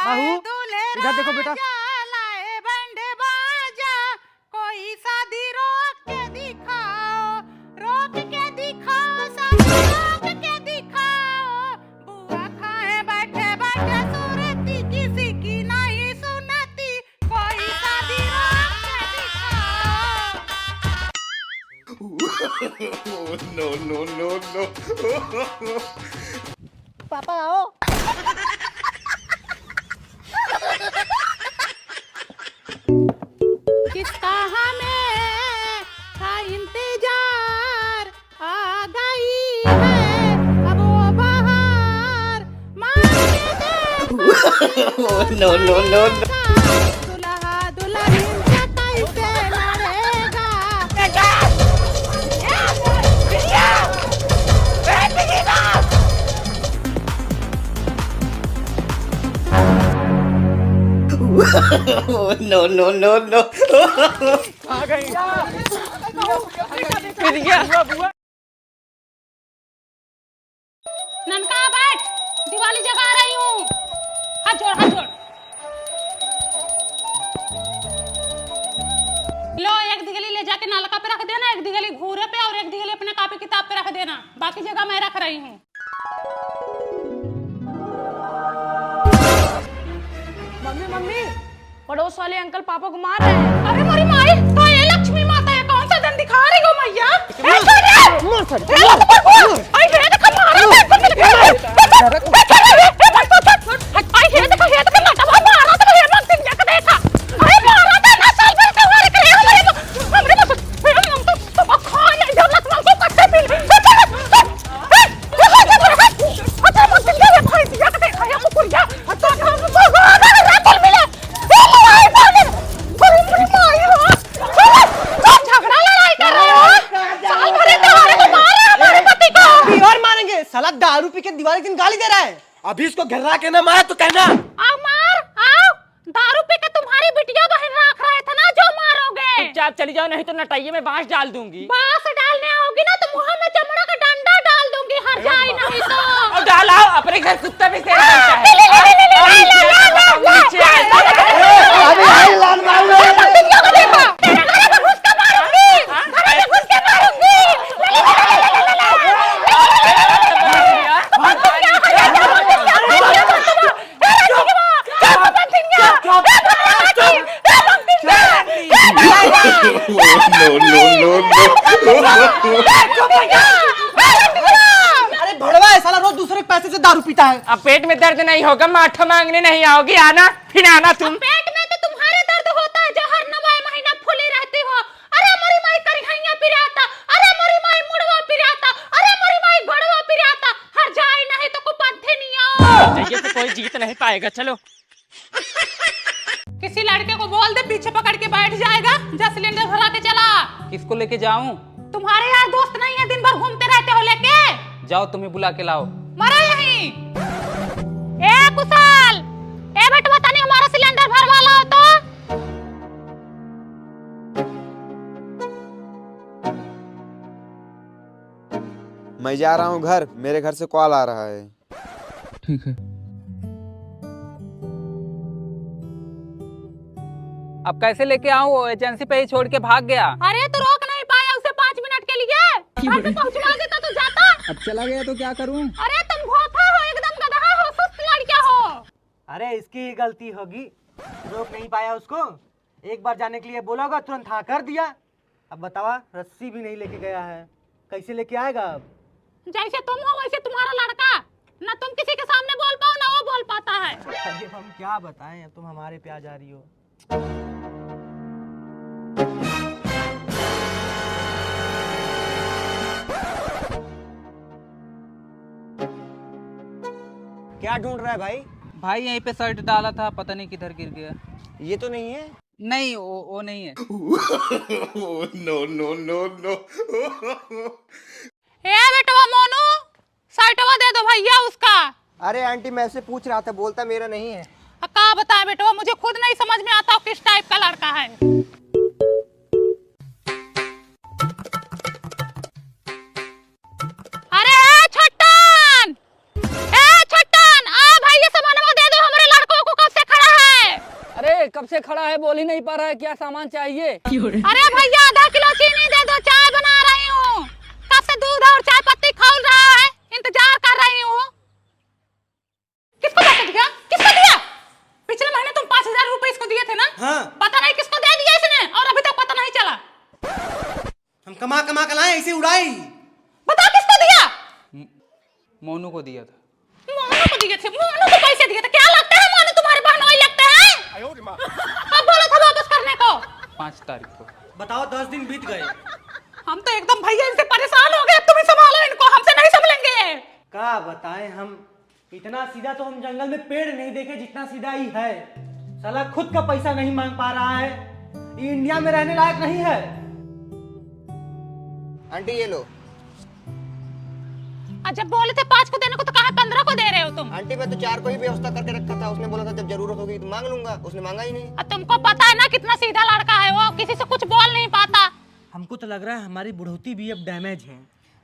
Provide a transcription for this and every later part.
आहू इधर देखो बेटा। कोई शादी रोक के दिखाओ, रोक के दिखाओ, शादी रोक के दिखाओ। बुआ खाए बैठे बैठे सूरती, किसी की नहीं सुनती, कोई शादी रोक के दिखाओ। No, no, no, no. पापा आओ। किसका हमें था इंतजार, आ गई है अब वो बहार, मांग दे No, no, no, no. दुल्हा दुल्हन से कैसे लड़ेगा। No, no, no, no. आ गई। ननका बैठ, दिवाली जगा रही हूँ। हाथ जोड़, हाथ जोड़। लो, एक दिगली ले जाके नालका पे रख देना, एक दिगली घूरे पे और एक दिगली अपने कॉपी किताब पे रख देना। बाकी जगह मैं रख रही हूँ। मम्मी मम्मी, पड़ोस वाले अंकल पापा को मार रहे हैं। अरे मोरी माई, तो ये लक्ष्मी माता है, कौन सा दिन दिखा रही हो मैया? साला दारू पी के दिवाली दिन गाली दे रहा है। अभी इसको घर्रा के ना मार तो कहना। आओ, दारू पी के तुम्हारी बिटिया बहन रख रहे थे ना, जो मारोगे। चुपचाप चली जाओ, नहीं तो नटाइये में बांस डाल दूंगी। बांस डालने आओगी ना तो मुंह में चमड़ा का डंडा डाल दूंगी, हर जाए नहीं तो। और डालाओ, अपने घर कुत्ता भी शेर करता है। No, no, no, no. अरे भड़वा है साला, रोज दूसरे के पैसे से दारू पीता है। अब पेट में दर्द नहीं होगा, माठो मांगने नहीं आओगी, आना फिर आना तुम। पेट में तो तुम्हारे दर्द होता है जो हर नवाई महीना फूली रहती हो। अरे मोरी माई करिहैया पिराता, अरे मोरी माई मुड़वा पिराता, अरे मोरी माई गड़वा पिराता, हर जाए नहीं तो कुपंथे नहीं आओ। ये तो कोई जीत नहीं पाएगा, चलो। किसी लड़के को बोल दे, पीछे पकड़ के बैठ जाएगा। जा सिलेंडर भरा के चला। किसको लेके जाऊं? तुम्हारे यार दोस्त नहीं है, दिन भर घूमते रहते हो लेके। जाओ, तुम्हें बुला के लाओ। मरा यहीं। ए कुशाल, ए बेटवा तनी हमारा सिलेंडर भरवा लाओ तो। मैं जा रहा हूँ घर, मेरे घर से कॉल आ रहा है। ठीक है। अब कैसे लेके आऊं? वो एजेंसी पे ही छोड़ के भाग गया। अरे तो रोक नहीं पाया उसे 5 मिनट के लिए। घर पे पहुंचवा देता तो जाता। अब चला गया तो क्या करूं? अरे तुम भोथा हो, एकदम गधा हो, सुस्त लड़का हो। अरे इसकी ही गलती होगी, रोक नहीं पाया उसको। एक बार जाने के लिए बोला होगा, तुरंत हाँ कर दिया। अब बतावा, रस्सी भी नहीं लेके गया है, कैसे लेके आएगा अब? जैसे तुम हो वैसे तुम्हारा लड़का, ना तुम किसी के सामने बोल पाओ ना वो बोल पाता है। अरे हम क्या बताएं, अब तुम हमारे पे आ जा रही हो। क्या ढूंढ रहा है भाई? भाई यहीं पे शर्ट डाला था, पता नहीं किधर गिर गया। ये तो नहीं है। नहीं, वो नहीं है। No, no, no, no. ए बेटवा मोनू, शर्टवा दे दो भैया उसका। अरे आंटी, मैं से पूछ रहा था, बोलता मेरा नहीं है। का बताएं बेटवा, मुझे खुद नहीं समझ में आता किस टाइप का लड़का है। अरे छट्टन, आ भाई ये सामान दे दो, हमारे लड़कों को कब से कब से खड़ा है, बोल ही नहीं पा रहा है, क्या सामान चाहिए? अरे भैया 2 किलो चीनी दे दो, चाय बना रही हूँ। कब से दूध और चाय पत्ती खोल रहा है, इंतजार कर रही हूँ। किसको पैसे दिया? किसको दिया? पिछले महीने तुम 5000 रुपए इसको दिए थे ना? हाँ। पता नहीं किसको दे दिया इसने और अभी तक पता नहीं चला। हम कमा कमा कर लाए, ऐसे उड़ाई। बता किसको दिया? मोनू को दिया था। मोनू को दिए थे? मोनू को पैसे दिए थे? क्या लगता है मोनू तुम्हारे बहनोई लगते हैं? कब बोला था वापस करने को? 5 तारीख को। बताओ 10 दिन बीत गए। हम तो एकदम भैया इनसे परेशान हो गए, तुम ही संभालो इनको, हमसे नहीं संभलेंगे। क्या बताएं हम, इतना सीधा तो हम जंगल में पेड़ नहीं देखे जितना सीधा ही है। साला खुद का पैसा नहीं मांग पा रहा है, ये इंडिया में रहने लायक नहीं है। आंटी ये लो। जब बोले थे 5 को देने को तो कहा 15 को दे रहे हो तुम? आंटी मैं तो 4 को ही व्यवस्था करके रखा था, उसने बोला था जब जरूरत होगी तो मांग लूंगा, उसने मांगा ही नहीं। तुमको पता है ना कितना सीधा लड़का है वो, किसी से कुछ बोल नहीं पाता। हमको तो लग रहा है हमारी बुढ़ौती भी अब डैमेज है।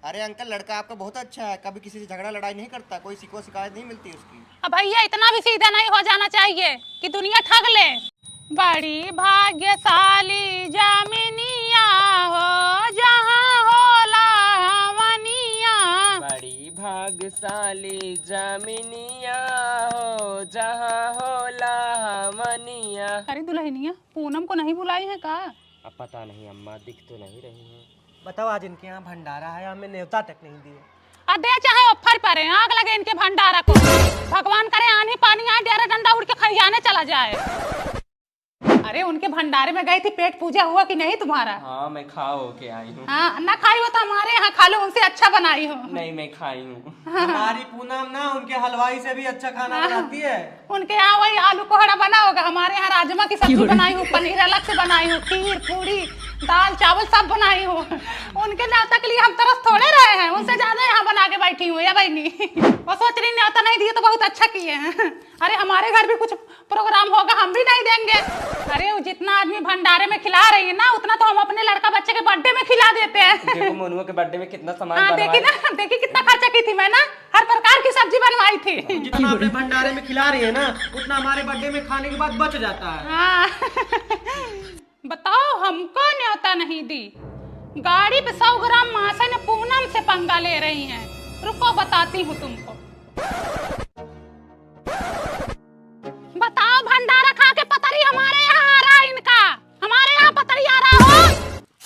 अरे अंकल लड़का आपका बहुत अच्छा है, कभी किसी से झगड़ा लड़ाई नहीं करता, कोई शिकायत नहीं मिलती उसकी। अब भैया इतना भी सीधा नहीं हो जाना चाहिए कि दुनिया ठग ले। बड़ी भाग्यशाली जामिनिया हो जहाँ होला हमनिया। बड़ी भाग्यशाली जामिनिया हो जहाँ होला हमनिया। अरे दुल्हनिया पूनम को नहीं बुलाई है का? अब पता नहीं अम्मा, दिख तो नहीं रही है। बताओ आज इनके यहाँ भंडारा है, हमें न्योता तक नहीं दिए। दे चाहे ऑफर पड़े, आग लगे इनके भंडारा को। भगवान करे आंधी पानी आए, डेरा डंडा उड़ के खरियाने चला जाए। अरे उनके भंडारे में गई थी, पेट पूजा हुआ कि नहीं तुम्हारा? हाँ मैं खा हो के आई हूँ। हाँ ना खाई हो तो हमारे यहाँ खा लो, उनसे अच्छा बनाई हो। नहीं मैं खाई हूँ। हमारी पूनम ना उनके हलवाई से भी अच्छा खाना बनाती है। उनके यहाँ वही आलू कोहड़ा बना होगा, हमारे यहाँ राजमा की सब्जी बनाई हूँ, पनीर अलग से बनाई हूँ, खीर पूरी दाल चावल सब बनाई हूँ। उनके न्योता के लिए हम तरस थोड़े रहे हैं, उनसे ज्यादा यहाँ बना के बैठी हूँ। या बहनी वो सोच रही न्योता नहीं दिए तो बहुत अच्छा किए हैं। अरे हमारे घर भी कुछ प्रोग्राम होगा, हम भी नहीं देंगे। अरे वो जितना आदमी भंडारे में खिला रही है ना, उतना तो हम अपने लड़का बच्चे के बर्थडे में खिला देते हैं। देखो मोनुआ के बर्थडे में कितना सामान हाँ देखी ना, देखी कितना खर्चा की थी मैं ना, हर प्रकार की सब्जी बनवाई थी। जितना अपने भंडारे में खिला रही है ना, उतना हमारे बर्थडे में खाने के बाद बच जाता है। हाँ। बताओ हमको न्योता नहीं दी, गाड़ी पे 100 ग्राम मासा ने पूनम से पंगा ले रही हैं। रुको बताती हूँ तुमको। बताओ भंडारा खा के पतरी हमारे यहाँ आ रहा है इनका, हमारे यहाँ पतरी आ रहा हो,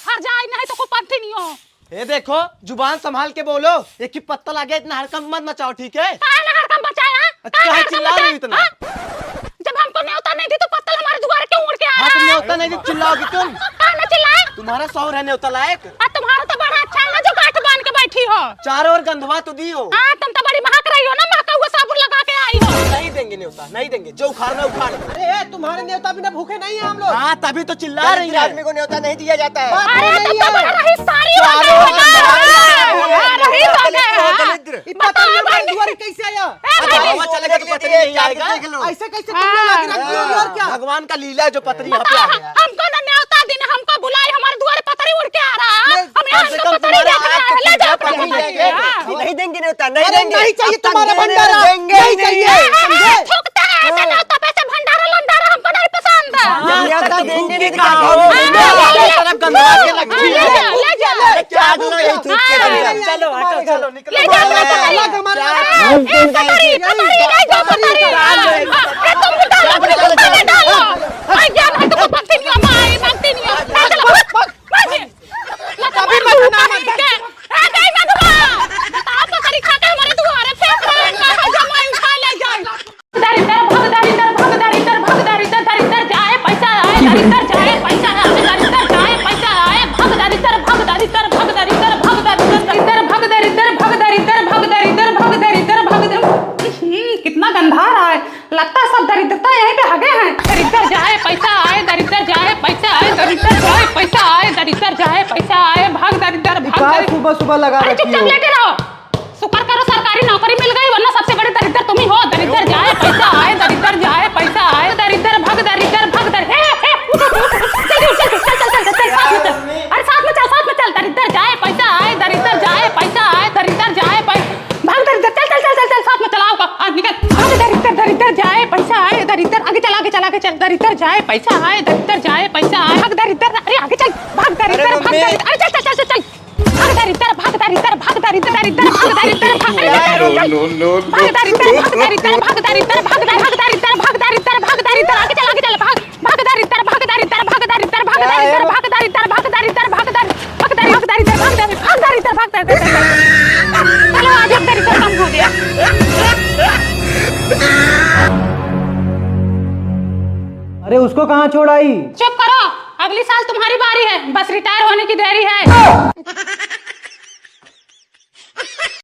हर जाए नहीं तो कोई पंथी नहीं हो। ये देखो जुबान संभाल के बोलो, एक ही पत्ता लगे, इतना हड़कंप मत मचाओ, ठीक है? हड़कंप बचाया? क्या चिल्ला रही हो इतना? जब हमको न्योता नहीं दी तो पत्तल हमारे द्वार क्यों उड़ के आ रहा है? न्योता नहीं दी चिल्लाओगी तुम? ना चिल्लाए, तुम्हारा शौहर है न्योता लायक? तुम्हारा तो बड़ा अच्छा है ना जो गांठ बांध के बैठी हो। चारों ओर गंधवा तो दी हो। तुम तो बड़ी महक रही हो ना, महका हुआ साबुन लगा के आई हो। नहीं देंगे न्योता, नहीं देंगे, जो उखाड़ना उखाड़। अरे तुम्हारे न्योता बिना भूखे नहीं है हम लोग। हाँ तभी तो चिल्ला रही है। आदमी को न्योता नहीं दिया जाता है। अरे तुम तो बड़ा रही सारी हो गए। कैसे आया? ऐसे कैसे भगवान का लीला है जो पतरी यहाँ पे आ गया। हमको ना न्योता देना, हमको बुलाई, हमारे द्वार पतरी उड़ के आ रहा है। हम कम से कम तुम्हारा हाथ ले जाओ। नहीं देंगे न्योता, नहीं देंगे। नहीं चाहिए तुम्हारा भंडारा, नहीं चाहिए। थूकता है ऐसे न्योता पे से भंडारा लंडारा हमको नहीं पसंद है। न्योता देंगे नहीं तो क्या करोगे? तरफ गंधवा के लगी है। ले जा क्या दो ये थूक के लग जा। चलो हटो, चलो निकलो। ले जाओ पतरी हमारा। पतरी ले जाओ पतरी। तुम डालो पतरी डालो। आई जा नहीं तो पत्ती नहीं माई मांगती नहीं। कभी मत ना मत के। आ गई मधुआ। आप पतरी खा के हमारे द्वारे फेंक रहे हैं, कहां जमाई उठा ले जाए। दरिद्र भगदरिद्र भगदरिद्र भगदरिद्र दरिद्र जाए पैसा आए, दरिद्र जाए पैसा आए, दरिद्र जाए पैसा आए, भगदरिद्र भगदरिद्र भगदरिद्र भगदरिद्र भगदरिद्र भगदरिद्र भगदरिद्र भगदरिद्र भगदरिद्र। कितना गंधा रहा है, लगता है सब दरिद्रता यहीं पे हगे हैं। दरिद्र जाए पैसा आए, दरिद्र जाए पैसा आए, दरिद्र जाए पैसा आए, दरिद्र जाए पैसा आए, भाग दरिद्र भाग। सुबह सुबह लगा रखी हो। चुपचाप लेटे रहो, शुक्र करो सरकारी नौकरी मिल गई, वरना सबसे बड़ी दरिद्र तुम ही हो। दरिद्र जाए पैसा आए, दरिद्र जाए पैसा आए, दरिद्र भग दरिद्र भग दर। अरे साथ में चल, दरिद्र जाए पैसा आए, दरिद्र जाए पैसा आए, दरिद्र जाए भाग दरिद्र। चल साथ में चलाओ, निकल। भाग दरिद्र, दरिद्र जाए पैसा आए, दरिद्र आगे चल, आगे चल, आगे चल। दरिद्र जाए पैसा आए, दरिद्र जाए पैसा आए। भाग दरिद्र, अरे आगे चल, भाग दरिद्र, भाग दरिद्र, अरे चल चल चल चल, भाग दरिद्र, भाग दरिद्र, भाग दरिद्र, दरिद्र, भाग दरिद्र, भाग दरिद्र, No, no, no, भाग दरिद्र, no. भाग दरिद्र, भाग दरिद्र, भाग दरिद्र, भाग दरिद्र, भाग दरिद्र, आगे चल, भाग भाग दरिद्र, भाग दरिद्र, भाग दरिद्र, भाग दरिद्र, भाग दरिद्र, भाग दरिद्र, भाग दरिद्र, भाग दरिद्र, भाग दरिद्र, भाग दरिद्र, भाग दरिद्र, भाग दरिद्र। चलो आज अब दरिद्र कम हो गया। अरे उसको कहाँ छोड़ आई? चुप करो, अगली साल तुम्हारी बारी है, बस रिटायर होने की देरी है।